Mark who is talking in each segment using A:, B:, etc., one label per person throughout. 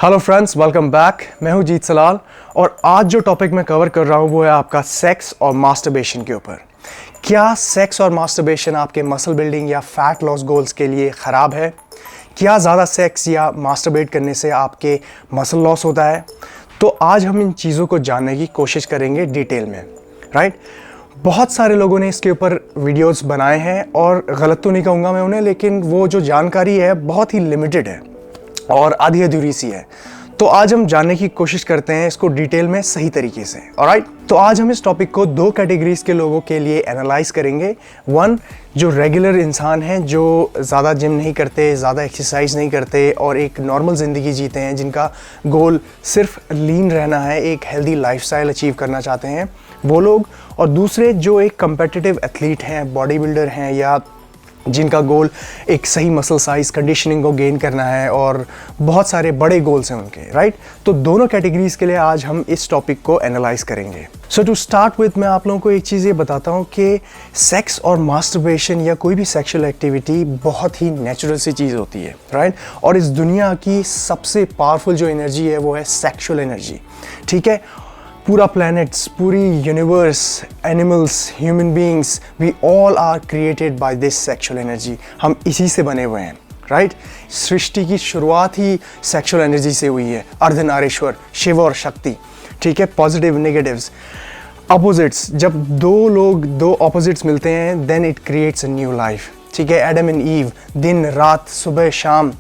A: Hello friends, welcome back. मैं हूं जीत सलाल और आज जो टॉपिक मैं कवर कर रहा हूं वो है आपका सेक्स और मास्टरबेशन के ऊपर। क्या सेक्स और मास्टरबेशन आपके मसल बिल्डिंग या फैट लॉस गोल्स के लिए ख़राब है? क्या ज़्यादा सेक्स या मास्टरबेट करने से आपके मसल लॉस होता है? तो आज हम इन चीज़ों को जानने की कोशिश करेंगे डिटेल में, राइट? बहुत सारे लोगों ने इसके ऊपर वीडियोस बनाए हैं और गलत तो नहीं कहूँगा मैं उन्हें, लेकिन वो जो जानकारी है बहुत ही लिमिटेड है और आधी अधूरी सी है। तो आज हम जानने की कोशिश करते हैं इसको डिटेल में सही तरीके से। ऑलराइट, तो आज हम इस टॉपिक को दो कैटेगरीज के लोगों के लिए एनालाइज करेंगे। वन, जो रेगुलर इंसान हैं, जो ज़्यादा जिम नहीं करते, ज़्यादा एक्सरसाइज नहीं करते और एक नॉर्मल ज़िंदगी जीते हैं, जिनका गोल सिर्फ लीन रहना है, एक हेल्दी लाइफस्टाइल अचीव करना चाहते हैं वो लोग। और दूसरे जो एक कम्पिटिटिव एथलीट हैं, बॉडी बिल्डर हैं, या जिनका गोल एक सही मसल साइज कंडीशनिंग को गेन करना है और बहुत सारे बड़े गोल्स हैं उनके, राइट? तो दोनों कैटेगरीज के लिए आज हम इस टॉपिक को एनालाइज करेंगे। सो टू स्टार्ट विद, मैं आप लोगों को एक चीज़ ये बताता हूँ कि सेक्स और मास्टरबेशन या कोई भी सेक्सुअल एक्टिविटी बहुत ही नेचुरल सी चीज़ होती है, राइट? और इस दुनिया की सबसे पावरफुल जो एनर्जी है वो है सेक्सुअल एनर्जी, ठीक है? पूरा प्लैनेट्स, पूरी universe, animals, human beings, we all are created by this sexual energy. हम इसी से बने हुए हैं, राइट? सृष्टि की शुरुआत ही सेक्सुअल एनर्जी से हुई है। अर्धनारीश्वर, शिव और शक्ति, ठीक है? पॉजिटिव, नेगेटिव्स, अपोजिट्स, जब दो ऑपोजिट्स मिलते हैं then it creates a new life, ठीक है? एडम एंड ईव, दिन रात, सुबह शाम,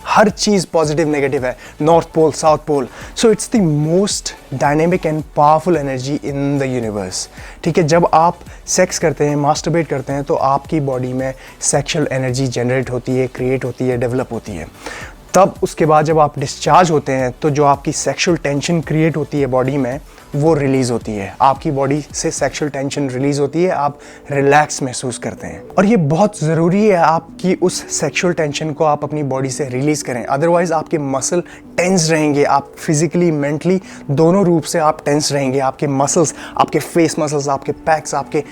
A: हर चीज़ पॉजिटिव नेगेटिव है, north pole south pole. So it's the most dynamic and powerful energy in the universe, ठीक है? जब आप सेक्स करते हैं, मास्टरबेट करते हैं, तो आपकी बॉडी में सेक्सुअल एनर्जी जनरेट होती है, क्रिएट होती है, डेवलप होती है। तब उसके बाद जब आप डिस्चार्ज होते हैं तो जो आपकी सेक्सुअल टेंशन क्रिएट होती है बॉडी में वो रिलीज़ होती है। आपकी बॉडी से सेक्सुअल टेंशन रिलीज़ होती है, आप रिलैक्स महसूस करते हैं। और ये बहुत ज़रूरी है आपकी उस सेक्सुअल टेंशन को आप अपनी बॉडी से रिलीज़ करें, अदरवाइज़ आपके मसल टेंस रहेंगे। आप फिजिकली, मेंटली दोनों रूप से आप टेंस रहेंगे। आपके मसल्स, आपके फेस मसल्स, आपके पैक्स, आपके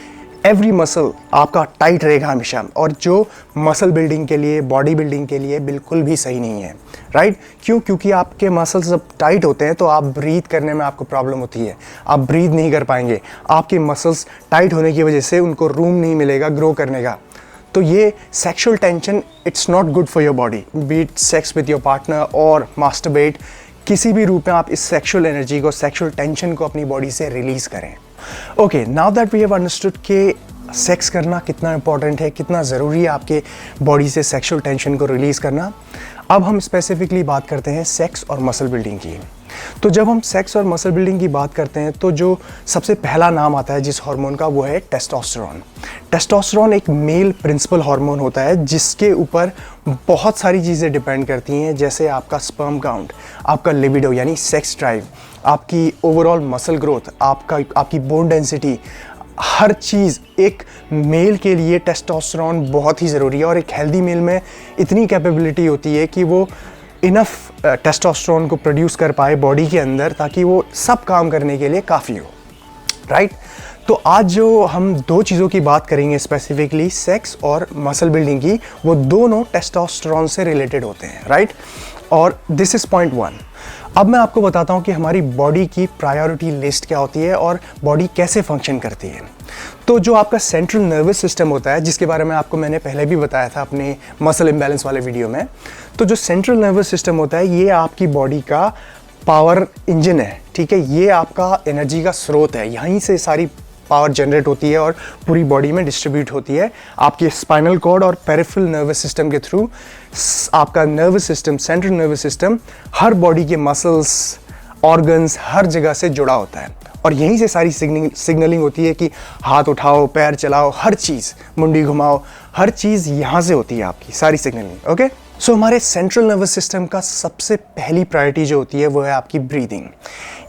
A: एवरी मसल आपका टाइट रहेगा हमेशा, और जो मसल बिल्डिंग के लिए, बॉडी बिल्डिंग के लिए बिल्कुल भी सही नहीं है, राइट? क्यों? क्योंकि आपके मसल्स जब टाइट होते हैं तो आप ब्रीथ करने में आपको प्रॉब्लम होती है, आप ब्रीथ नहीं कर पाएंगे। आपके मसल्स टाइट होने की वजह से उनको रूम नहीं मिलेगा ग्रो करने का। तो ये sexual tension, it's not good for your body, be it sex with your partner और मास्टरबेट, किसी भी रूप में आप इस सेक्सुअल एनर्जी को, सेक्सुअल टेंशन को अपनी बॉडी से रिलीज़ करें। Okay, now that we have understood कि सेक्स करना कितना इंपॉर्टेंट है, कितना ज़रूरी है आपके बॉडी से सेक्सुअल टेंशन को रिलीज़ करना, अब हम स्पेसिफिकली बात करते हैं सेक्स और मसल बिल्डिंग की। तो जब हम सेक्स और मसल बिल्डिंग की बात करते हैं तो जो सबसे पहला नाम आता है जिस हार्मोन का वो है टेस्टोस्टेरोन। टेस्टोस्टेरोन एक मेल प्रिंसिपल हार्मोन होता है जिसके ऊपर बहुत सारी चीज़ें डिपेंड करती हैं, जैसे आपका स्पर्म काउंट, आपका लिबिडो यानी सेक्स ड्राइव, आपकी ओवरऑल मसल ग्रोथ, आपकी बोन डेंसिटी, हर चीज़। एक मेल के लिए टेस्टोस्टेरोन बहुत ही ज़रूरी है और एक हेल्दी मेल में इतनी कैपेबिलिटी होती है कि वो इनफ टेस्टोस्टेरोन को प्रोड्यूस कर पाए बॉडी के अंदर ताकि वो सब काम करने के लिए काफ़ी हो, राइट? तो आज जो हम दो चीज़ों की बात करेंगे स्पेसिफिकली, सेक्स और मसल बिल्डिंग की, वो दोनों टेस्टोस्टेरोन से रिलेटेड होते हैं, राइट? और दिस इज़ पॉइंट वन। अब मैं आपको बताता हूँ कि हमारी बॉडी की प्रायोरिटी लिस्ट क्या होती है और बॉडी कैसे फंक्शन करती है। तो जो आपका सेंट्रल नर्वस सिस्टम होता है, जिसके बारे में आपको मैंने पहले भी बताया था अपने मसल इम्बैलेंस वाले वीडियो में, तो जो सेंट्रल नर्वस सिस्टम होता है ये आपकी बॉडी का पावर इंजन है, ठीक है? ये आपका एनर्जी का स्रोत है, यहीं से सारी पावर जनरेट होती है और पूरी बॉडी में डिस्ट्रीब्यूट होती है आपके स्पाइनल कॉर्ड और पेरिफेरल नर्वस सिस्टम के थ्रू। आपका nervous system, central nervous system, हर बॉडी के मसल्स, ऑर्गन्स, हर जगह से जुड़ा होता है और यहीं से सारी सिग्नलिंग होती है कि हाथ उठाओ, पैर चलाओ, हर चीज़, मुंडी घुमाओ, हर चीज़ यहाँ से होती है आपकी सारी सिग्नलिंग। ओके, सो हमारे सेंट्रल नर्वस सिस्टम का सबसे पहली प्रायोरिटी जो होती है वो है आपकी ब्रीदिंग।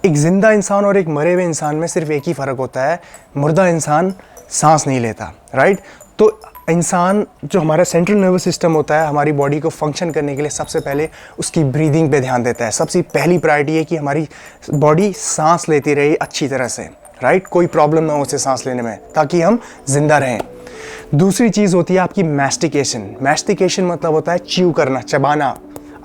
A: एक जिंदा इंसान और एक मरे हुए इंसान में सिर्फ एक ही फ़र्क होता है, मुर्दा इंसान सांस नहीं लेता, राइट? तो इंसान, जो हमारा सेंट्रल नर्वस सिस्टम होता है, हमारी बॉडी को फंक्शन करने के लिए सबसे पहले उसकी ब्रीदिंग पे ध्यान देता है। सबसे पहली प्रायोरिटी है कि हमारी बॉडी सांस लेती रहे अच्छी तरह से, राइट? कोई प्रॉब्लम ना हो उसे सांस लेने में, ताकि हम जिंदा रहें। दूसरी चीज़ होती है आपकी मैस्टिकेशन। मैस्टिकेशन मतलब होता है च्यू करना, चबाना,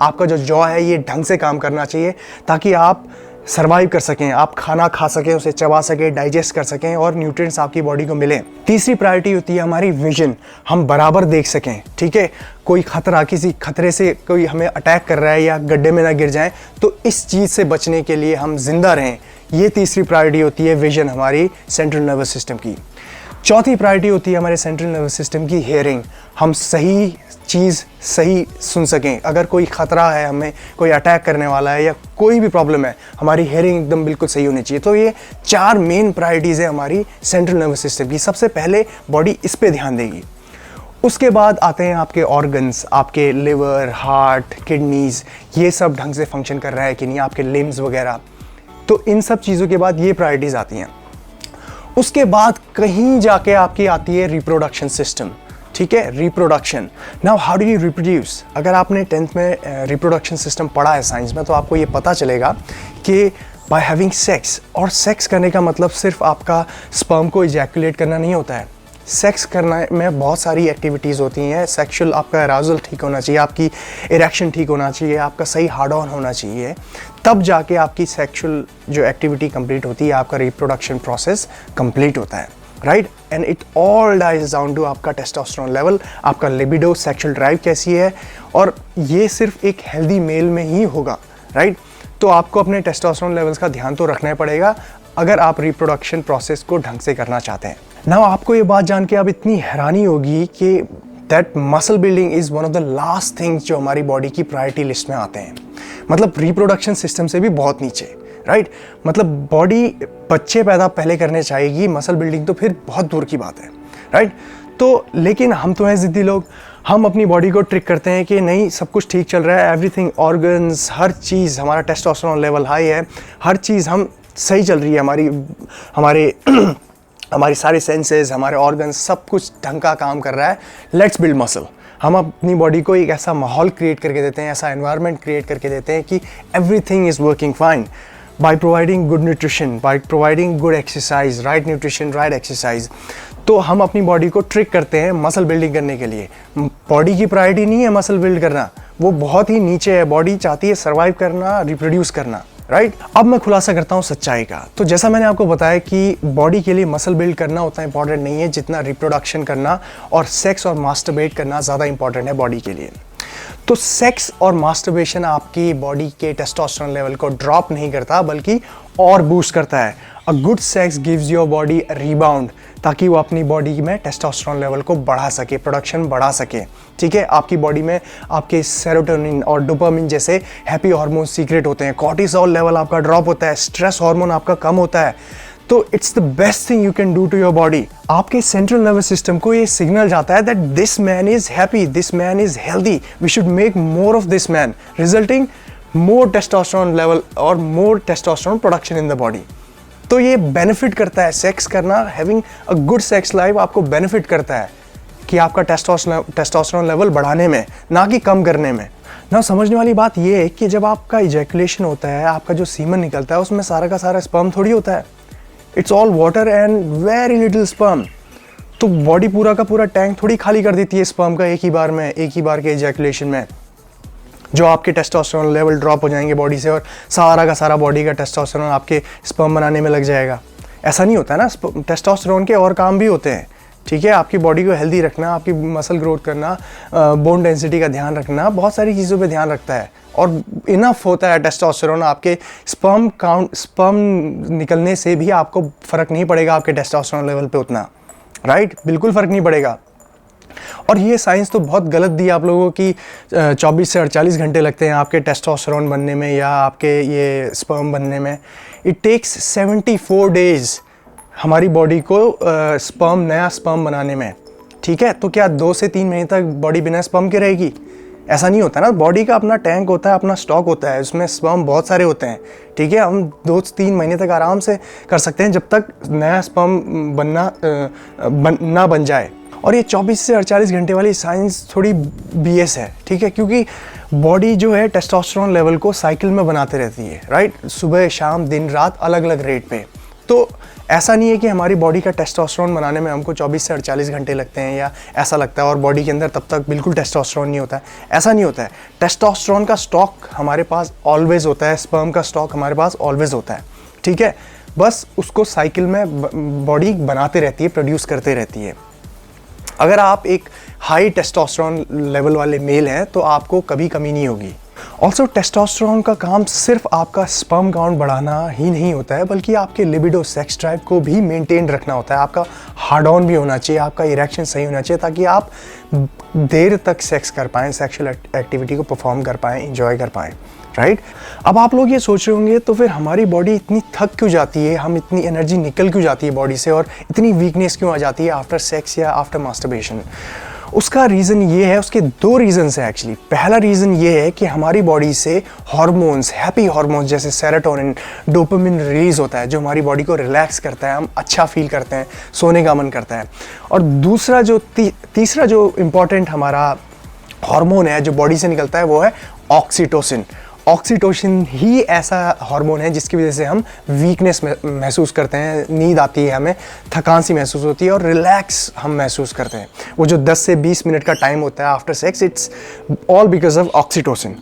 A: आपका जो जॉ है ये ढंग से काम करना चाहिए ताकि आप सर्वाइव कर सकें, आप खाना खा सकें, उसे चबा सकें, डाइजेस्ट कर सकें और न्यूट्रिएंट्स आपकी बॉडी को मिलें। तीसरी प्रायोरिटी होती है हमारी विजन, हम बराबर देख सकें, ठीक है। कोई खतरा, किसी खतरे से कोई हमें अटैक कर रहा है या गड्ढे में ना गिर जाएं, तो इस चीज़ से बचने के लिए हम जिंदा रहें, ये तीसरी प्रायोरिटी होती है विजन हमारी सेंट्रल नर्वस सिस्टम की। चौथी प्रायोरिटी होती है हमारे सेंट्रल नर्वस सिस्टम की हियरिंग, हम सही चीज़ सही सुन सकें। अगर कोई ख़तरा है, हमें कोई अटैक करने वाला है या कोई भी प्रॉब्लम है, हमारी हियरिंग एकदम बिल्कुल सही होनी चाहिए। तो ये 4 मेन प्रायोरिटीज़ है हमारी सेंट्रल नर्वस सिस्टम की। सबसे पहले बॉडी इस पे ध्यान देगी। उसके बाद आते हैं आपके ऑर्गन्स, आपके लिवर, हार्ट, किडनीज़, ये सब ढंग से फंक्शन कर रहा है कि नहीं, आपके लिम्स वगैरह। तो इन सब चीज़ों के बाद ये प्रायोरिटीज़ आती हैं। उसके बाद कहीं जाके आपकी आती है रिप्रोडक्शन सिस्टम, ठीक है, reproduction. Now how do you reproduce? अगर आपने 10th में रिप्रोडक्शन सिस्टम पढ़ा है साइंस में, तो आपको ये पता चलेगा कि बाय हैविंग सेक्स, और सेक्स करने का मतलब सिर्फ आपका स्पर्म को इजैकुलेट करना नहीं होता है। सेक्स करना में बहुत सारी एक्टिविटीज़ होती हैं। सेक्सुअल आपका अराउजल ठीक होना चाहिए, आपकी इरेक्शन ठीक होना चाहिए, आपका सही हार्ड ऑन होना चाहिए, तब जाके आपकी सेक्सुअल जो एक्टिविटी कंप्लीट होती है, आपका रिप्रोडक्शन प्रोसेस कंप्लीट होता है, right. And it all dies down to आपका टेस्टोस्टेरोन लेवल, आपका लिबिडो, सेक्सुअल ड्राइव कैसी है, और ये सिर्फ एक हेल्दी मेल में ही होगा, राइट। तो आपको अपने टेस्टोस्टेरोन लेवल्स का ध्यान तो रखना ही पड़ेगा अगर आप रिप्रोडक्शन प्रोसेस को ढंग से करना चाहते हैं। नाउ आपको ये बात जान के अब इतनी हैरानी होगी कि that muscle building is one of the last things जो हमारी बॉडी की प्रायोरिटी लिस्ट में आते हैं। मतलब रिप्रोडक्शन सिस्टम से भी बहुत नीचे, राइट। मतलब बॉडी बच्चे पैदा पहले करने चाहेगी, मसल बिल्डिंग तो फिर बहुत दूर की बात है, राइट। तो लेकिन हम तो हैं ज़िद्दी लोग, हम अपनी बॉडी को ट्रिक करते हैं कि नहीं सब कुछ ठीक चल रहा है, एवरीथिंग, ऑर्गन्स, हर चीज़, हमारा टेस्टोस्टेरोन लेवल हाई है, हर चीज़ हम सही चल रही है, हमारे हमारी सारे सेंसेस, हमारे ऑर्गन्स, सब कुछ ढंग का काम कर रहा है, लेट्स बिल्ड मसल। हम अपनी बॉडी को एक ऐसा माहौल क्रिएट करके देते हैं, ऐसा एनवायरनमेंट क्रिएट करके देते हैं कि everything is working fine by providing good nutrition, by providing good exercise, right nutrition, right exercise. तो हम अपनी बॉडी को ट्रिक करते हैं मसल बिल्डिंग करने के लिए। बॉडी की प्रायोरिटी नहीं है मसल बिल्ड करना, वो बहुत ही नीचे है। बॉडी चाहती है सर्वाइव करना, रिप्रोड्यूस करना, राइट। अब मैं खुलासा करता हूँ सच्चाई का। तो जैसा मैंने आपको बताया कि बॉडी के लिए मसल बिल्ड करना उतना इंपॉर्टेंट नहीं है जितना रिप्रोडक्शन करना और सेक्स और मास्टरबेट करना ज़्यादा इंपॉर्टेंट है बॉडी के लिए। तो सेक्स और मास्टरबेशन आपकी बॉडी के टेस्टोस्टेरोन लेवल को ड्रॉप नहीं करता बल्कि और बूस्ट करता है। अ good sex gives your body rebound, ताकि वो अपनी बॉडी में टेस्टोस्टेरोन लेवल को बढ़ा सके, प्रोडक्शन बढ़ा सके, ठीक है। आपकी बॉडी में आपके सेरोटोनिन और डोपामिन जैसे हैप्पी हार्मोन सीक्रेट होते हैं, कॉर्टिसोल लेवल आपका ड्रॉप होता है, स्ट्रेस हार्मोन आपका कम होता है। तो it's the best thing you can do to your body. आपके सेंट्रल नर्वस सिस्टम को ये सिग्नल जाता है that this man is happy, this man is healthy, we should make more of this man, resulting more testosterone level और more testosterone production in the body. तो ये benefit करता है sex करना, having a good sex life आपको benefit करता है कि आपका टेस्टोस्टेरोन लेवल बढ़ाने में, ना कि कम करने में। ना समझने वाली बात ये है कि जब आपका इजैकुलेशन होता है, आपका जो सीमन निकलता है, उसमें सारा का सारा स्पर्म थोड़ी होता है, it's all water and very little sperm. तो बॉडी पूरा का पूरा टैंक थोड़ी खाली कर देती है स्पर्म का एक ही बार में, एक ही बार के इजैकुलेशन में, जो आपके टेस्टोस्टेरोन लेवल ड्रॉप हो जाएंगे बॉडी से और सारा का सारा बॉडी का टेस्टोस्टेरोन आपके स्पर्म बनाने में लग जाएगा। ऐसा नहीं होता है ना, टेस्टोस्टेरोन के और काम भी होते हैं, ठीक है। आपकी बॉडी को हेल्दी रखना, आपकी मसल ग्रोथ करना, बोन डेंसिटी का ध्यान रखना, बहुत सारी चीज़ों पे ध्यान रखता है और इनफ होता है टेस्टोस्टेरोन। आपके स्पर्म निकलने से भी आपको फ़र्क नहीं पड़ेगा आपके टेस्टोस्टेरोन लेवल पे उतना, राइट, बिल्कुल फ़र्क नहीं पड़ेगा। और ये साइंस तो बहुत गलत दी आप लोगों की, 24 से 48 घंटे लगते हैं आपके टेस्टोस्टेरोन बनने में या आपके ये स्पर्म बनने में। इट टेक्स 74 डेज़ हमारी बॉडी को नया स्पर्म बनाने में, ठीक है। तो क्या 2 से 3 महीने तक बॉडी बिना स्पर्म के रहेगी? ऐसा नहीं होता ना, बॉडी का अपना टैंक होता है, अपना स्टॉक होता है, उसमें स्पर्म बहुत सारे होते हैं, ठीक है। हम 2 से 3 महीने तक आराम से कर सकते हैं जब तक नया स्पर्म ना बन जाए। और ये 24 से 48 घंटे वाली साइंस थोड़ी BS है, ठीक है, क्योंकि बॉडी जो है टेस्टोस्टेरोन लेवल को साइकिल में बनाते रहती है, राइट। सुबह शाम दिन रात अलग अलग रेट पे। तो ऐसा नहीं है कि हमारी बॉडी का टेस्टोस्टेरोन बनाने में हमको 24 से 48 घंटे लगते हैं या ऐसा लगता है और बॉडी के अंदर तब तक बिल्कुल टेस्टोस्टेरोन नहीं होता है, ऐसा नहीं होता है। टेस्टोस्टेरोन का स्टॉक हमारे पास ऑलवेज होता है, स्पर्म का स्टॉक हमारे पास ऑलवेज होता है, ठीक है। बस उसको साइकिल में बॉडी बनाते रहती है, प्रोड्यूस करते रहती है। अगर आप एक हाई टेस्टोस्टेरोन लेवल वाले मेल हैं तो आपको कभी कमी नहीं होगी। ऑल्सो टेस्टोस्टेरोन का काम सिर्फ आपका स्पर्म काउंट बढ़ाना ही नहीं होता है, बल्कि आपके लिबिडो सेक्स ड्राइव को भी मेंटेन रखना होता है। आपका हार्ड ऑन भी होना चाहिए, आपका इरेक्शन सही होना चाहिए, ताकि आप देर तक सेक्स कर पाएँ, सेक्सुअल एक्टिविटी को परफॉर्म कर पाएँ, इंजॉय कर पाएँ, राइट। अब आप लोग ये सोच रहे होंगे तो फिर हमारी बॉडी इतनी थक क्यों जाती है, हम इतनी एनर्जी निकल क्यों जाती है बॉडी से और इतनी वीकनेस क्यों आ जाती है आफ्टर सेक्स या आफ्टर मास्टरबेशन। उसका रीज़न ये है, उसके दो रीज़न्स हैं एक्चुअली। पहला रीज़न ये है कि हमारी बॉडी से हार्मोन्स, हैप्पी हार्मोन्स जैसे सेरोटोनिन, डोपामिन रिलीज़ होता है, जो हमारी बॉडी को रिलैक्स करता है, हम अच्छा फील करते हैं, सोने का मन करता है। और दूसरा जो तीसरा जो इम्पॉर्टेंट हमारा हार्मोन है जो बॉडी से निकलता है वो है ऑक्सीटोसिन। ऑक्सीटोसिन ही ऐसा हार्मोन है जिसकी वजह से हम वीकनेस महसूस करते हैं, नींद आती है, हमें थकान सी महसूस होती है और रिलैक्स हम महसूस करते हैं। वो जो 10 से 20 मिनट का टाइम होता है after sex, it's all because of oxytocin.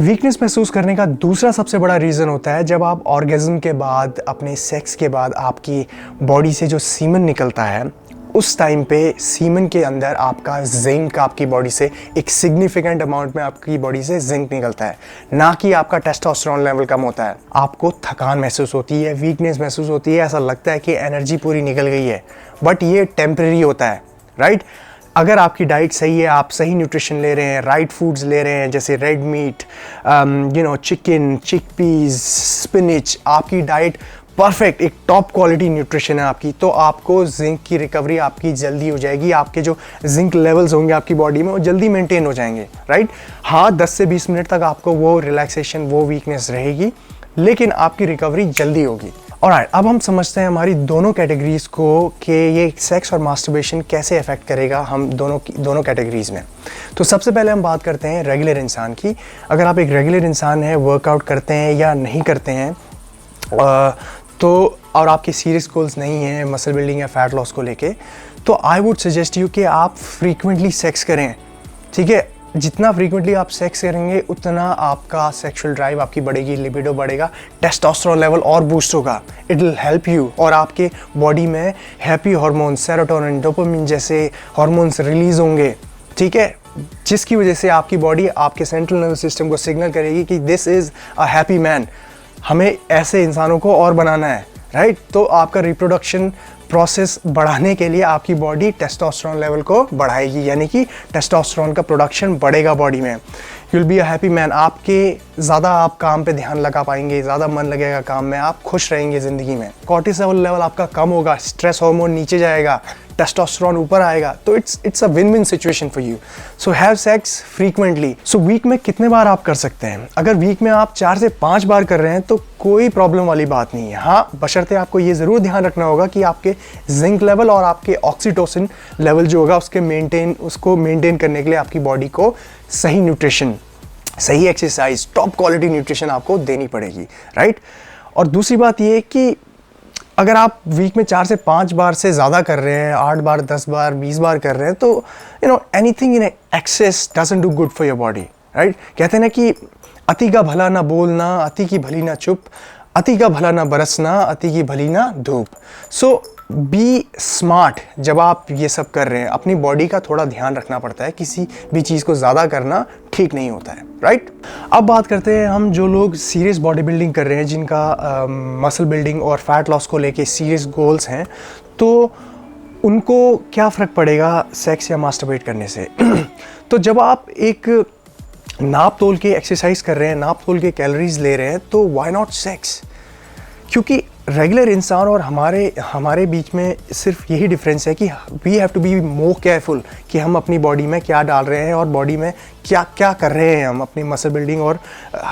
A: Weakness महसूस करने का दूसरा सबसे बड़ा रीज़न होता है जब आप ऑर्गेज़म के बाद, अपने सेक्स के बाद आपकी बॉडी से जो सीमन निकलता है, उस टाइम पे सीमन के अंदर आपका जिंक आपकी बॉडी से एक सिग्निफिकेंट अमाउंट में आपकी बॉडी से जिंक निकलता है, ना कि आपका टेस्टोस्टेरोन लेवल कम होता है। आपको थकान महसूस होती है, वीकनेस महसूस होती है, ऐसा लगता है कि एनर्जी पूरी निकल गई है, बट ये टेम्परेरी होता है, राइट। अगर आपकी डाइट सही है, आप सही न्यूट्रिशन ले रहे हैं, राइट फूड्स ले रहे हैं जैसे red meat, chicken, chickpeas, spinach, आपकी डाइट परफेक्ट, एक टॉप क्वालिटी न्यूट्रिशन है आपकी, तो आपको जिंक की रिकवरी आपकी जल्दी हो जाएगी। आपके जो जिंक लेवल्स होंगे आपकी बॉडी में वो जल्दी मेंटेन हो जाएंगे, राइट। हाँ, 10 से 20 मिनट तक आपको वो रिलैक्सेशन, वो वीकनेस रहेगी, लेकिन आपकी रिकवरी जल्दी होगी। ऑलराइट, अब हम समझते हैं हमारी दोनों कैटेगरीज को कि ये सेक्स और मास्टरबेशन कैसे अफेक्ट करेगा हम दोनों कैटेगरीज में। तो सबसे पहले हम बात करते हैं रेगुलर इंसान की। अगर आप एक रेगुलर इंसान हैं, वर्कआउट करते हैं या नहीं करते हैं, तो और आपके सीरियस गोल्स नहीं हैं मसल बिल्डिंग या फैट लॉस को लेके, तो आई वुड सजेस्ट यू कि आप फ्रीक्वेंटली सेक्स करें, ठीक है। जितना फ्रीक्वेंटली आप सेक्स करेंगे उतना आपका सेक्सुअल ड्राइव आपकी बढ़ेगी, लिबिडो बढ़ेगा, टेस्टोस्टेरोन लेवल और बूस्ट होगा, इट विल हेल्प यू। और आपके बॉडी में हैप्पी हार्मोन, सेरोटोनिन, डोपामिन जैसे हार्मोन्स रिलीज होंगे, ठीक है, जिसकी वजह से आपकी बॉडी आपके सेंट्रल नर्वस सिस्टम को सिग्नल करेगी कि this is a happy man, हमें ऐसे इंसानों को और बनाना है, राइट। तो आपका रिप्रोडक्शन प्रोसेस बढ़ाने के लिए आपकी बॉडी टेस्टोस्टेरोन लेवल को बढ़ाएगी, यानी कि टेस्टोस्टेरोन का प्रोडक्शन बढ़ेगा बॉडी में। You will be a happy man, आपके ज़्यादा आप काम पे ध्यान लगा पाएंगे, ज़्यादा मन लगेगा काम में, आप खुश रहेंगे ज़िंदगी में। कॉर्टिसोल लेवल आपका कम होगा, स्ट्रेस हार्मोन नीचे जाएगा, टेस्टोस्टेरोन ऊपर आएगा, तो it's a win win situation for you. So have sex frequently. So weak में कितने बार आप कर सकते हैं? अगर वीक में आप 4 से 5 बार कर रहे हैं तो कोई प्रॉब्लम वाली बात नहीं है। हाँ, बशर्ते आपको ये ज़रूर ध्यान रखना होगा कि आपके जिंक लेवल और आपके ऑक्सीटोसिन लेवल जो होगा उसको मेंटेन करने के लिए आपकी बॉडी को सही न्यूट्रिशन, सही एक्सरसाइज, टॉप क्वालिटी न्यूट्रिशन आपको देनी पड़ेगी, राइट। और दूसरी बात ये कि अगर आप वीक में 4 से 5 बार से ज़्यादा कर रहे हैं, 8 बार, 10 बार, 20 बार कर रहे हैं, तो anything in excess doesn't do good for your body, right. कहते हैं ना कि अति का भला ना बोलना, अति की भली ना चुप, अति का भला ना बरसना, अति की भली ना धूप। सो बी स्मार्ट। जब आप ये सब कर रहे हैं, अपनी बॉडी का थोड़ा ध्यान रखना पड़ता है, किसी भी चीज़ को ज़्यादा करना ठीक नहीं होता है, राइट। अब बात करते हैं हम जो लोग सीरियस बॉडी बिल्डिंग कर रहे हैं, जिनका मसल बिल्डिंग और फैट लॉस को लेके सीरियस गोल्स हैं, तो उनको क्या फ़र्क पड़ेगा सेक्स या मास्टरबेट करने से। तो जब आप एक नाप तोल के एक्सरसाइज कर रहे हैं, नाप तोल के कैलोरीज ले रहे हैं, तो व्हाई नॉट सेक्स। क्योंकि रेगुलर इंसान और हमारे बीच में सिर्फ यही डिफरेंस है कि we have to be more careful कि हम अपनी बॉडी में क्या डाल रहे हैं और बॉडी में क्या क्या कर रहे हैं हम अपनी मसल बिल्डिंग। और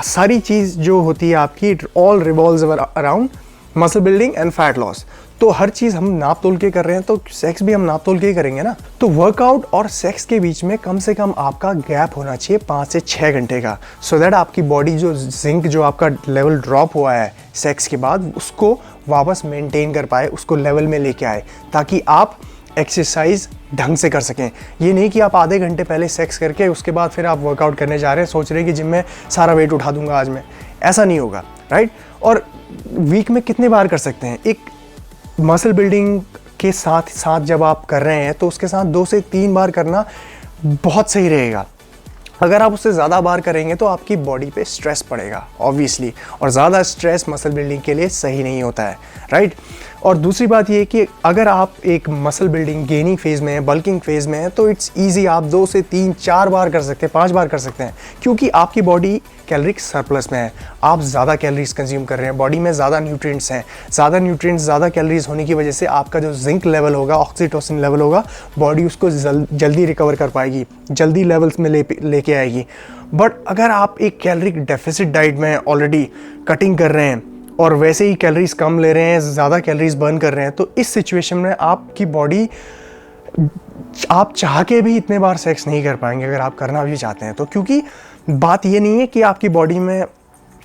A: सारी चीज़ जो होती है आपकी, all revolves around muscle building and fat loss. तो हर चीज़ हम नाप तोल के कर रहे हैं, तो सेक्स भी हम नाप तोल के ही करेंगे ना। तो वर्कआउट और सेक्स के बीच में कम से कम आपका गैप होना चाहिए 5 से 6 घंटे का, सो दैट आपकी बॉडी जो जिंक जो आपका लेवल ड्रॉप हुआ है सेक्स के बाद, उसको वापस मेंटेन कर पाए, उसको लेवल में लेके आए, ताकि आप एक्सरसाइज ढंग से कर सकें। ये नहीं कि आप आधे घंटे पहले सेक्स करके उसके बाद फिर आप वर्कआउट करने जा रहे हैं, सोच रहे हैं कि जिम में सारा वेट उठा दूंगा आज मैं। ऐसा नहीं होगा, राइट। और वीक में कितने बार कर सकते हैं? एक मसल बिल्डिंग के साथ साथ जब आप कर रहे हैं तो उसके साथ 2 से 3 बार करना बहुत सही रहेगा। अगर आप उससे ज़्यादा बार करेंगे तो आपकी बॉडी पे स्ट्रेस पड़ेगा ऑब्वियसली, और ज़्यादा स्ट्रेस मसल बिल्डिंग के लिए सही नहीं होता है, राइट। और दूसरी बात ये है कि अगर आप एक मसल बिल्डिंग गेनिंग फेज़ में है, बल्किंग फेज़ में है, तो इट्स ईजी, आप 2 से 3 4 बार कर सकते हैं, 5 बार कर सकते हैं, क्योंकि आपकी बॉडी कैलोरिक सरप्लस में है। आप ज़्यादा कैलोरीज कंज्यूम कर रहे हैं, बॉडी में ज़्यादा न्यूट्रिएंट्स हैं। ज़्यादा कैलोरीज होने की वजह से आपका जो जिंक लेवल होगा, ऑक्सीटोसिन लेवल होगा, बॉडी उसको जल्दी रिकवर कर पाएगी, जल्दी लेवल्स में लेके आएगी। बट अगर आप एक कैलोरिक डेफिसिट डाइट में ऑलरेडी कटिंग कर रहे हैं और वैसे ही कैलोरीज कम ले रहे हैं, ज़्यादा कैलोरीज बर्न कर रहे हैं, तो इस सिचुएशन में आपकी बॉडी, आप चाह के भी इतने बार सेक्स नहीं कर पाएंगे अगर आप करना भी चाहते हैं तो। क्योंकि बात ये नहीं है कि आपकी बॉडी में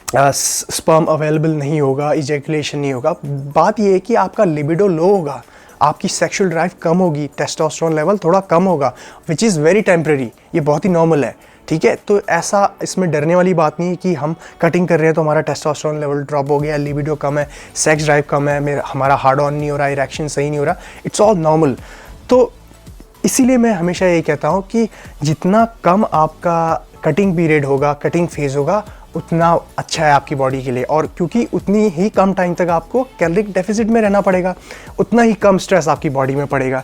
A: स्पर्म अवेलेबल नहीं होगा, इजैकुलेशन नहीं होगा। बात ये है कि आपका लिबिडो लो होगा, आपकी सेक्सुअल ड्राइव कम होगी, टेस्टोस्टेरोन लेवल थोड़ा कम होगा, विच इज़ वेरी टेम्परेरी। ये बहुत ही नॉर्मल है, ठीक है। तो ऐसा इसमें डरने वाली बात नहीं है कि हम कटिंग कर रहे हैं तो हमारा टेस्टोस्टेरोन लेवल ड्रॉप हो गया, लिबिडो कम है, सेक्स ड्राइव कम है, हमारा हार्ड ऑन नहीं हो रहा, इरेक्शन सही नहीं हो रहा। It's all normal. तो इसीलिए मैं हमेशा यही कहता हूँ कि जितना कम आपका कटिंग पीरियड होगा, कटिंग फेज़ होगा, उतना अच्छा है आपकी बॉडी के लिए। और क्योंकि उतनी ही कम टाइम तक आपको कैलोरिक डेफिसिट में रहना पड़ेगा, उतना ही कम स्ट्रेस आपकी बॉडी में पड़ेगा।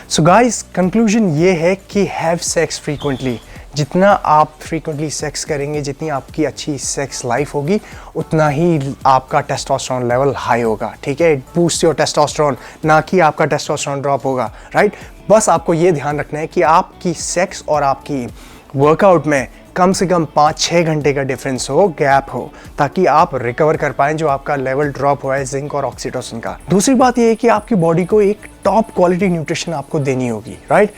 A: सो गाइस, कंक्लूजन ये है कि हैव सेक्स फ्रीक्वेंटली। जितना आप फ्रीक्वेंटली सेक्स करेंगे, जितनी आपकी अच्छी सेक्स लाइफ होगी, उतना ही आपका टेस्टोस्टेरोन लेवल हाई होगा, ठीक है। इट बूस्ट योर टेस्टोस्टेरोन, ना कि आपका टेस्टोस्टेरोन ड्रॉप होगा, राइट। बस आपको ये ध्यान रखना है कि आपकी सेक्स और आपकी वर्कआउट में कम से कम 5-6 घंटे का डिफरेंस हो, गैप हो, ताकि आप रिकवर कर पाएँ जो आपका लेवल ड्रॉप हुआ है जिंक और ऑक्सीटोसिन का। दूसरी बात ये है कि आपकी बॉडी को एक टॉप क्वालिटी न्यूट्रिशन आपको देनी होगी, राइट।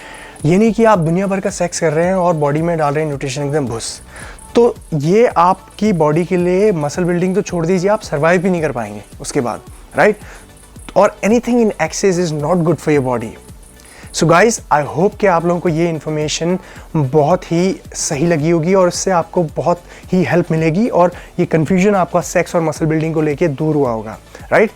A: ये नहीं कि आप दुनिया भर का सेक्स कर रहे हैं और बॉडी में डाल रहे हैं न्यूट्रिशन एकदम भुस। तो ये आपकी बॉडी के लिए, मसल बिल्डिंग तो छोड़ दीजिए, आप सर्वाइव भी नहीं कर पाएंगे उसके बाद, राइट। और anything in excess is not good for your body. So guys, I hope कि आप लोगों को ये इन्फॉर्मेशन बहुत ही सही लगी होगी और इससे आपको बहुत ही हेल्प मिलेगी और ये कन्फ्यूजन आपका सेक्स और मसल बिल्डिंग को लेके दूर हुआ होगा, राइट।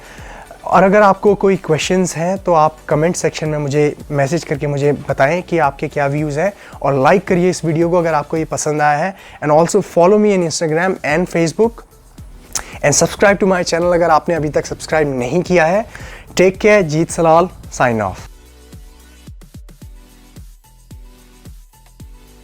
A: और अगर आपको कोई क्वेश्चंस हैं तो आप कमेंट सेक्शन में मुझे मैसेज करके मुझे बताएं कि आपके क्या व्यूज़ हैं, और लाइक करिए इस वीडियो को अगर आपको ये पसंद आया है। And also follow me in Instagram and Facebook and subscribe to my channel अगर आपने अभी तक सब्सक्राइब नहीं किया है। Take care, Jeet Salal, sign of.